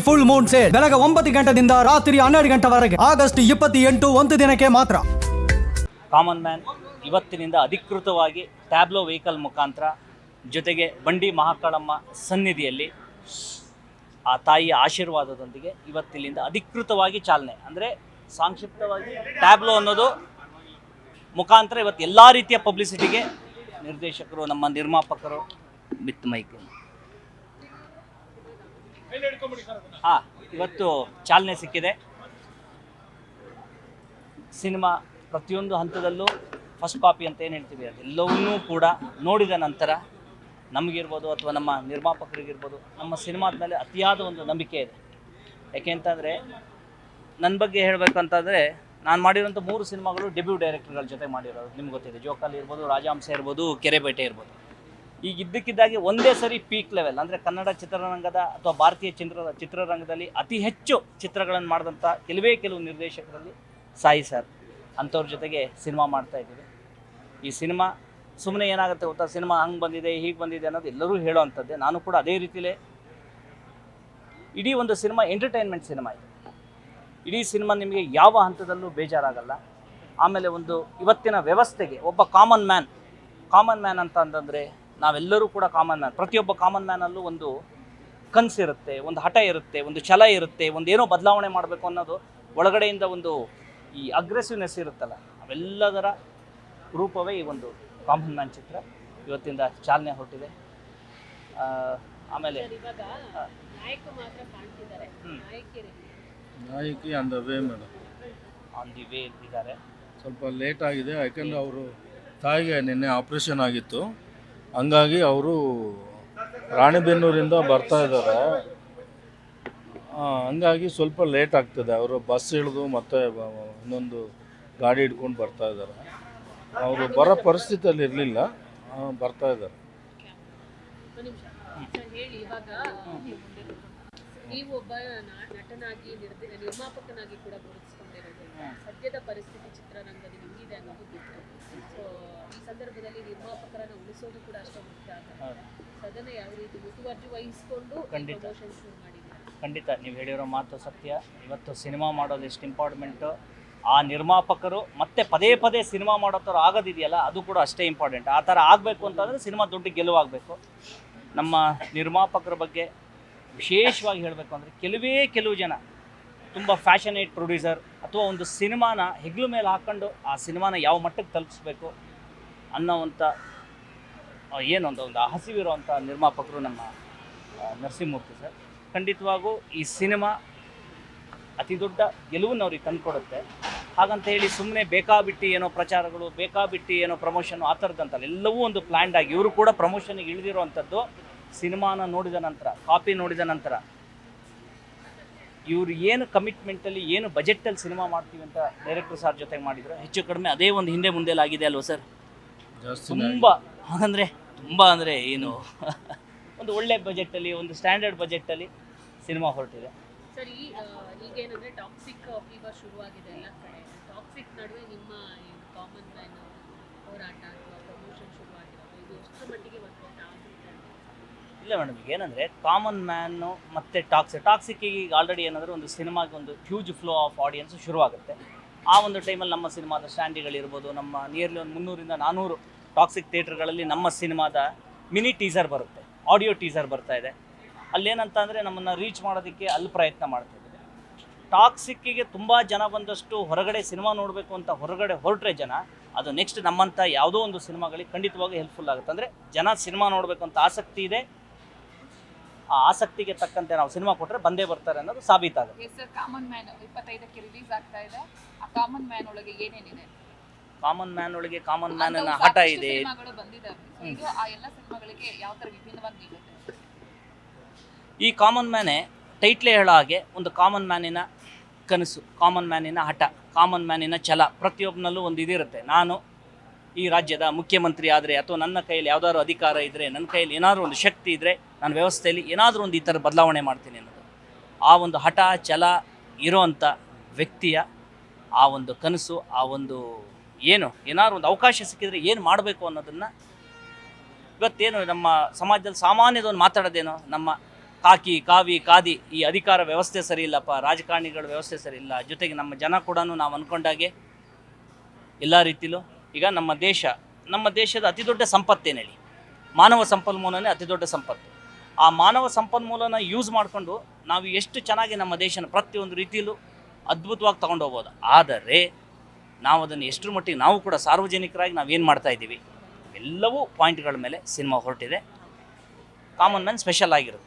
Full Moon sale ಬೆಳಗ್ಗೆ 9 ಗಂಟೆಯಿಂದ ರಾತ್ರಿ 12 ಗಂಟೆವರೆಗೆ ಆಗಸ್ಟ್ 28 ಒಂದು ದಿನಕ್ಕೆ ಮಾತ್ರ. ಕಾಮನ್ ಮ್ಯಾನ್ ಇವತ್ತಿನಿಂದ ಅಧಿಕೃತವಾಗಿ ಟ್ಯಾಬ್ಲೋ ವೆಹಿಕಲ್ ಮುಖಾಂತರ ಜೊತೆಗೆ ಬಂಡಿ ಮಹಾಕಾಳಮ್ಮ ಸನ್ನಿಧಿಯಲ್ಲಿ ಆ ತಾಯಿಯ ಆಶೀರ್ವಾದದೊಂದಿಗೆ ಇವತ್ತಿನಿಂದ ಅಧಿಕೃತವಾಗಿ ಚಾಲನೆ. ಅಂದರೆ ಸಂಕ್ಷಿಪ್ತವಾಗಿ ಟ್ಯಾಬ್ಲೋ ಅನ್ನೋದು ಮುಖಾಂತರ ಇವತ್ತು ಎಲ್ಲ ರೀತಿಯ ಪಬ್ಲಿಸಿಟಿಗೆ ನಿರ್ದೇಶಕರು, ನಮ್ಮ ನಿರ್ಮಾಪಕರು ವಿತ್ ಮೈಕ್ ಇವತ್ತು ಚಾಲನೆ ಸಿಕ್ಕಿದೆ. ಸಿನಿಮಾ ಪ್ರತಿಯೊಂದು ಹಂತದಲ್ಲೂ ಫಸ್ಟ್ ಕಾಪಿ ಅಂತ ಏನು ಹೇಳ್ತೀವಿ ಅದೆಲ್ಲವನ್ನೂ ಕೂಡ ನೋಡಿದ ನಂತರ ನಮಗಿರ್ಬೋದು ಅಥವಾ ನಮ್ಮ ನಿರ್ಮಾಪಕರಿಗಿರ್ಬೋದು ನಮ್ಮ ಸಿನಿಮಾದ ಮೇಲೆ ಅತಿಯಾದ ಒಂದು ನಂಬಿಕೆ ಇದೆ. ಯಾಕೆಂತಂದರೆ ನನ್ನ ಬಗ್ಗೆ ಹೇಳಬೇಕಂತಂದರೆ ನಾನು ಮಾಡಿರೋಂಥ 3 ಸಿನಿಮಾಗಳು ಡೆಬ್ಯೂ ಡೈರೆಕ್ಟರ್ಗಳ ಜೊತೆ ಮಾಡಿರೋದು. ನಿಮ್ಗೆ ಗೊತ್ತಿದೆ, ಜೋಕಾಲಿ ಇರ್ಬೋದು, ರಾಜಹಂಸ ಇರ್ಬೋದು, ಕೆರೆಬೇಟೆ ಇರ್ಬೋದು. ಈಗ ಇದ್ದಕ್ಕಿದ್ದಾಗೆ ಒಂದೇ ಸರಿ ಪೀಕ್ ಲೆವೆಲ್ ಅಂದರೆ ಕನ್ನಡ ಚಿತ್ರರಂಗದ ಅಥವಾ ಭಾರತೀಯ ಚಿತ್ರರಂಗದಲ್ಲಿ ಅತಿ ಹೆಚ್ಚು ಚಿತ್ರಗಳನ್ನು ಮಾಡಿದಂಥ ಕೆಲವು ನಿರ್ದೇಶಕರಲ್ಲಿ ಸಾಯಿ ಸರ್ ಅಂಥವ್ರ ಜೊತೆಗೆ ಸಿನಿಮಾ ಮಾಡ್ತಾಯಿದ್ದೀವಿ. ಈ ಸಿನಿಮಾ ಸುಮ್ಮನೆ ಏನಾಗುತ್ತೆ ಗೊತ್ತಾ, ಸಿನಿಮಾ ಹಂಗೆ ಬಂದಿದೆ ಹೀಗೆ ಬಂದಿದೆ ಅನ್ನೋದು ಎಲ್ಲರೂ ಹೇಳೋ ಅಂಥದ್ದೇ. ನಾನು ಕೂಡ ಅದೇ ರೀತಿಯಲ್ಲೇ ಇಡೀ ಒಂದು ಸಿನಿಮಾ ಎಂಟರ್ಟೈನ್ಮೆಂಟ್ ಸಿನಿಮಾ ಇದೆ. ಇಡೀ ಸಿನಿಮಾ ನಿಮಗೆ ಯಾವ ಹಂತದಲ್ಲೂ ಬೇಜಾರಾಗಲ್ಲ. ಆಮೇಲೆ ಒಂದು ಇವತ್ತಿನ ವ್ಯವಸ್ಥೆಗೆ ಒಬ್ಬ ಕಾಮನ್ ಮ್ಯಾನ್ ಅಂತಂದರೆ ನಾವೆಲ್ಲರೂ ಕೂಡ ಕಾಮನ್ ಮ್ಯಾನ್. ಪ್ರತಿಯೊಬ್ಬ ಕಾಮನ್ ಮ್ಯಾನಲ್ಲೂ ಒಂದು ಕನಸಿರುತ್ತೆ, ಒಂದು ಹಠ ಇರುತ್ತೆ, ಒಂದು ಛಲ ಇರುತ್ತೆ, ಒಂದು ಏನೋ ಬದಲಾವಣೆ ಮಾಡಬೇಕು ಅನ್ನೋದು ಒಳಗಡೆಯಿಂದ ಒಂದು ಈ ಅಗ್ರೆಸಿವ್ನೆಸ್ ಇರುತ್ತಲ್ಲ, ಅವೆಲ್ಲದರ ರೂಪವೇ ಈ ಒಂದು ಕಾಮನ್ ಮ್ಯಾನ್ ಚಿತ್ರ ಇವತ್ತಿಂದ ಚಾಲನೆ ಹೊರಟಿದೆ. ಆಮೇಲೆ ನಾಯಕಿ on the way madam, on the way ಇದ್ದಾರೆ. ಸ್ವಲ್ಪ ಲೇಟ್ ಆಗಿದೆ ಯಾಕೆಂದರೆ ಅವರು ತಾಯಿಗೆ ನಿನ್ನೆ ಆಪ್ರೇಷನ್ ಆಗಿತ್ತು, ಹಂಗಾಗಿ ಅವರು ರಾಣಿಬೆನ್ನೂರಿಂದ ಬರ್ತಾ ಇದ್ದಾರೆ. ಹಂಗಾಗಿ ಸ್ವಲ್ಪ ಲೇಟ್ ಆಗ್ತದೆ. ಅವರು ಬಸ್ ಇಳಿದು ಮತ್ತೆ ಇನ್ನೊಂದು ಗಾಡಿ ಹಿಡ್ಕೊಂಡು ಬರ್ತಾ ಇದ್ದಾರೆ. ಅವರು ಬರೋ ಪರಿಸ್ಥಿತಿಯಲ್ಲಿ ಇರಲಿಲ್ಲ, ಬರ್ತಾ ಇದ್ದಾರೆ. ನೀವು ಒಬ್ಬ ನಟನಾಗಿ ನಿರ್ಮಾಪಕನಾಗಿ ಕೂಡ ಗುರುತಿಸಿಕೊಂಡಿರೋದು ಸದ್ಯದ ಪರಿಸ್ಥಿತಿ ಚಿತ್ರರಂಗದಲ್ಲಿ ಹೆಂಗಿದೆ ಅನ್ನೋದು ಬಿಟ್ಟು, ಸೊ ಈ ಸಂದರ್ಭದಲ್ಲಿ ನಿರ್ಮಾಪಕರನ್ನು ಉಳಿಸೋದು ಕೂಡ ಅಷ್ಟೇ ಮುಖ್ಯ ಆಗುತ್ತೆ. ಅದನ್ನು ಯಾವ ರೀತಿ ಮುತುವರ್ಜಿ ವಹಿಸಿಕೊಂಡು ಪ್ರಮೋಷನ್ ಶುರು ಮಾಡಿದ್ದೀರಾ? ಖಂಡಿತ ನೀವು ಹೇಳಿರೋ ಮಾತು ಸತ್ಯ. ಇವತ್ತು ಸಿನಿಮಾ ಮಾಡೋದು ಎಷ್ಟು ಇಂಪಾರ್ಟೆಂಟು, ಆ ನಿರ್ಮಾಪಕರು ಮತ್ತೆ ಪದೇ ಸಿನಿಮಾ ಮಾಡೋ ಥರ ಆಗೋದಿದೆಯಲ್ಲ ಅದು ಕೂಡ ಅಷ್ಟೇ ಇಂಪಾರ್ಟೆಂಟ್. ಆ ಥರ ಆಗಬೇಕು ಅಂತಂದರೆ ಸಿನಿಮಾ ದೊಡ್ಡ ಗೆಲುವಾಗಬೇಕು. ನಮ್ಮ ನಿರ್ಮಾಪಕರ ಬಗ್ಗೆ ವಿಶೇಷವಾಗಿ ಹೇಳಬೇಕು ಅಂದರೆ ಕೆಲವು ಜನ ತುಂಬ ಫ್ಯಾಷನೇಟ್ ಪ್ರೊಡ್ಯೂಸರ್ ಅಥವಾ ಒಂದು ಸಿನಿಮಾನ ಹೆಗ್ಲು ಮೇಲೆ ಹಾಕ್ಕೊಂಡು ಆ ಸಿನಿಮಾನ ಯಾವ ಮಟ್ಟಕ್ಕೆ ತಲುಪಿಸ್ಬೇಕು ಅನ್ನೋವಂಥ ಏನೊಂದು ಹಸಿವಿರುವಂಥ ನಿರ್ಮಾಪಕರು ನಮ್ಮ ನರಸಿಂಹಮೂರ್ತಿ ಸರ್. ಖಂಡಿತವಾಗೂ ಈ ಸಿನಿಮಾ ಅತಿ ದೊಡ್ಡ ಗೆಲುವನ್ನು ಅವ್ರಿಗೆ ತಂದುಕೊಡುತ್ತೆ. ಹಾಗಂತ ಹೇಳಿ ಸುಮ್ಮನೆ ಬೇಕಾಬಿಟ್ಟು ಏನೋ ಪ್ರಚಾರಗಳು, ಬೇಕಾಬಿಟ್ಟು ಏನೋ ಪ್ರಮೋಷನ್ ಆ ಥರದ್ದಂತಲ್ಲ, ಎಲ್ಲವೂ ಒಂದು ಪ್ಲ್ಯಾಂಡ್ ಆಗಿ ಇವರು ಕೂಡ ಪ್ರಮೋಷನ್ಗೆ ಇಳಿದಿರುವಂಥದ್ದು. ಸಿನಿಮಾನ ನೋಡಿದ ನಂತರ, ಕಾಪಿ ನೋಡಿದ ನಂತರ ಇವರು ಏನು ಕಮಿಟ್ಮೆಂಟಲ್ಲಿ ಏನು ಬಜೆಟಲ್ಲಿ ಸಿನಿಮಾ ಮಾಡ್ತೀವಿ ಅಂತ ಡೈರೆಕ್ಟರ್ ಸರ್ ಜೊತೆಗೆ ಮಾಡಿದ್ರು, ಹೆಚ್ಚು ಕಡಿಮೆ ಅದೇ ಒಂದು ಹಿಂದೆ ಮುಂದೆಲ್ಲ ಆಗಿದೆ ಅಲ್ವ ಸರ್? ತುಂಬ ಅಂದರೆ ಏನು ಒಂದು ಒಳ್ಳೆ ಬಜೆಟಲ್ಲಿ, ಒಂದು ಸ್ಟ್ಯಾಂಡರ್ಡ್ ಬಜೆಟಲ್ಲಿ ಸಿನಿಮಾ ಹೊರಟಿದೆ ಸರ್. ಈಗೇನಂದರೆ ಟಾಕ್ಸಿಕ್ ಫೀವರ್ ಶುರುವಾಗಿದೆ ಎಲ್ಲ ಕಡೆ. ಟಾಕ್ಸಿಕ್ ನಡುವೆ ನಿಮ್ಮ ಕಾಮನ್ ಮ್ಯಾನ್ ಹೋರಾಟ ಅಥವಾ ಪ್ರಮೋಷನ್ ಶುರುವಾಗಿರೋದು ಇದು ಎಷ್ಟರ ಮಟ್ಟಿಗೆ ವರ್ಕೌಟ್ ಆಗುತ್ತೆ? ಇಲ್ಲ ಮೇಡಮ್, ಈಗ ಏನಂದರೆ ಕಾಮನ್ ಮ್ಯಾನು ಮತ್ತು ಟಾಕ್ಸಿಕ್ಕಿಗೆ ಈಗ ಆಲ್ರೆಡಿ ಏನಂದರೆ ಒಂದು ಸಿನಿಮಾಗೆ ಒಂದು ಹ್ಯೂಜ್ ಫ್ಲೋ ಆಫ್ ಆಡಿಯನ್ಸ್ ಶುರುವಾಗುತ್ತೆ. ಆ ಒಂದು ಟೈಮಲ್ಲಿ ನಮ್ಮ ಸಿನಿಮಾದ ಸ್ಟ್ಯಾಂಡಿಗಳಿರ್ಬೋದು, ನಮ್ಮ ನಿಯರ್ಲಿ ಒಂದು 300-400 ಟಾಕ್ಸಿಕ್ ಥಿಯೇಟ್ರ್ಗಳಲ್ಲಿ ನಮ್ಮ ಸಿನಿಮಾದ ಮಿನಿ ಟೀಸರ್ ಬರುತ್ತೆ, ಆಡಿಯೋ ಟೀಸರ್ ಬರ್ತಾ ಇದೆ. ಅಲ್ಲೇನಂತ ಅಂದರೆ ನಮ್ಮನ್ನು ರೀಚ್ ಮಾಡೋದಕ್ಕೆ ಅಲ್ಲಿ ಪ್ರಯತ್ನ ಮಾಡ್ತಾಯಿದ್ದೀವಿ. ಟಾಕ್ಸಿಕ್ಕಿಗೆ ತುಂಬ ಜನ ಬಂದಷ್ಟು ಹೊರಗಡೆ ಸಿನಿಮಾ ನೋಡಬೇಕು ಅಂತ ಹೊರಗಡೆ ಹೊರಟ್ರೆ ಜನ, ಅದು ನೆಕ್ಸ್ಟ್ ನಮ್ಮಂಥ ಯಾವುದೋ ಒಂದು ಸಿನಿಮಾಗಳಿಗೆ ಖಂಡಿತವಾಗಿ ಹೆಲ್ಪ್ಫುಲ್ ಆಗುತ್ತೆ. ಅಂದರೆ ಜನ ಸಿನಿಮಾ ನೋಡಬೇಕು ಅಂತ ಆಸಕ್ತಿ ಇದೆ, ಆ ಆಸಕ್ತಿಗೆ ತಕ್ಕಂತೆ ನಾವು ಸಿನಿಮಾ ಕೊಟ್ಟರೆ ಬಂದೇ ಬರ್ತಾರೆ ಅನ್ನೋದು ಸಾಬೀತಾಗುತ್ತೆ. ಸರ್, ಕಾಮನ್ ಮ್ಯಾನ್ 25ಕ್ಕೆ ರಿಲೀಸ್ ಆಗ್ತಾ ಇದೆ. ಆ ಕಾಮನ್ ಮ್ಯಾನ್ ಒಳಗೆ ಏನೇನಿದೆ? ಕಾಮನ್ ಮ್ಯಾನ್ ಒಳಗೆ ಕಾಮನ್ ಮ್ಯಾನ್ನ ಹಠ ಇದೆ. ಸಿನಿಮಾಗಳು ಬಂದಿದ್ದಾವೆ, ಇದು ಆ ಎಲ್ಲ ಸಿನಿಮಾಗಳಿಗೆ ಯಾವ ಥರ ವಿಭಿನ್ನವಾಗಿ ನಿಲ್ಲುತ್ತೆ? ಈ ಕಾಮನ್ ಮ್ಯಾನೇ ಟೈಟ್ಲೇ ಹೇಳೋ ಹಾಗೆ ಒಂದು ಕಾಮನ್ ಮ್ಯಾನಿನ ಕನಸು, ಕಾಮನ್ ಮ್ಯಾನಿನ ಹಠ, ಕಾಮನ್ ಮ್ಯಾನಿನ ಛಲ. ಪ್ರತಿಯೊಬ್ಬನಲ್ಲೂ ಒಂದು ಇದಿರುತ್ತೆ, ನಾನು ಈ ರಾಜ್ಯದ ಮುಖ್ಯಮಂತ್ರಿ ಆದರೆ ಅಥವಾ ನನ್ನ ಕೈಯಲ್ಲಿ ಯಾವುದಾದ್ರು ಅಧಿಕಾರ ಇದ್ದರೆ, ನನ್ನ ಕೈಯಲ್ಲಿ ಏನಾದರೂ ಒಂದು ಶಕ್ತಿ ಇದ್ದರೆ, ನನ್ನ ವ್ಯವಸ್ಥೆಯಲ್ಲಿ ಏನಾದರೂ ಒಂದು ಈ ಥರ ಬದಲಾವಣೆ ಮಾಡ್ತೀನಿ ಅನ್ನೋದು, ಆ ಒಂದು ಹಠ ಛಲ ಇರೋವಂಥ ವ್ಯಕ್ತಿಯ ಆ ಒಂದು ಕನಸು, ಆ ಒಂದು ಏನಾದ್ರು ಒಂದು ಅವಕಾಶ ಸಿಕ್ಕಿದರೆ ಏನು ಮಾಡಬೇಕು ಅನ್ನೋದನ್ನು ಇವತ್ತೇನು ನಮ್ಮ ಸಮಾಜದಲ್ಲಿ ಸಾಮಾನ್ಯದೊಂದು ಮಾತಾಡೋದೇನೋ, ನಮ್ಮ ಕಾಕಿ ಕಾವಿ ಕಾದಿ ಈ ಅಧಿಕಾರ ವ್ಯವಸ್ಥೆ ಸರಿ ಇಲ್ಲಪ್ಪ, ರಾಜಕಾರಣಿಗಳ ವ್ಯವಸ್ಥೆ ಸರಿ ಇಲ್ಲ, ಜೊತೆಗೆ ನಮ್ಮ ಜನ ಕೂಡ ನಾವು ಅಂದ್ಕೊಂಡಾಗೆ ಎಲ್ಲ ರೀತಿಲೂ ಈಗ ನಮ್ಮ ದೇಶದ ಅತಿ ದೊಡ್ಡ ಸಂಪತ್ತೇನು ಹೇಳಿ, ಮಾನವ ಸಂಪನ್ಮೂಲನೇ ಅತಿ ದೊಡ್ಡ ಸಂಪತ್ತು. ಆ ಮಾನವ ಸಂಪನ್ಮೂಲನ ಯೂಸ್ ಮಾಡಿಕೊಂಡು ನಾವು ಎಷ್ಟು ಚೆನ್ನಾಗಿ ನಮ್ಮ ದೇಶನ ಪ್ರತಿಯೊಂದು ರೀತಿಯಲ್ಲೂ ಅದ್ಭುತವಾಗಿ ತೊಗೊಂಡು ಹೋಗ್ಬೋದು. ಆದರೆ ನಾವು ಅದನ್ನು ಎಷ್ಟರ ಮಟ್ಟಿಗೆ ನಾವು ಕೂಡ ಸಾರ್ವಜನಿಕರಾಗಿ ನಾವೇನು ಮಾಡ್ತಾ ಇದ್ದೀವಿ, ಎಲ್ಲವೂ ಪಾಯಿಂಟ್ಗಳ ಮೇಲೆ ಸಿನಿಮಾ ಹೊರಟಿದೆ. ಕಾಮನ್ ಮ್ಯಾನ್ ಸ್ಪೆಷಲ್ ಆಗಿರುತ್ತೆ.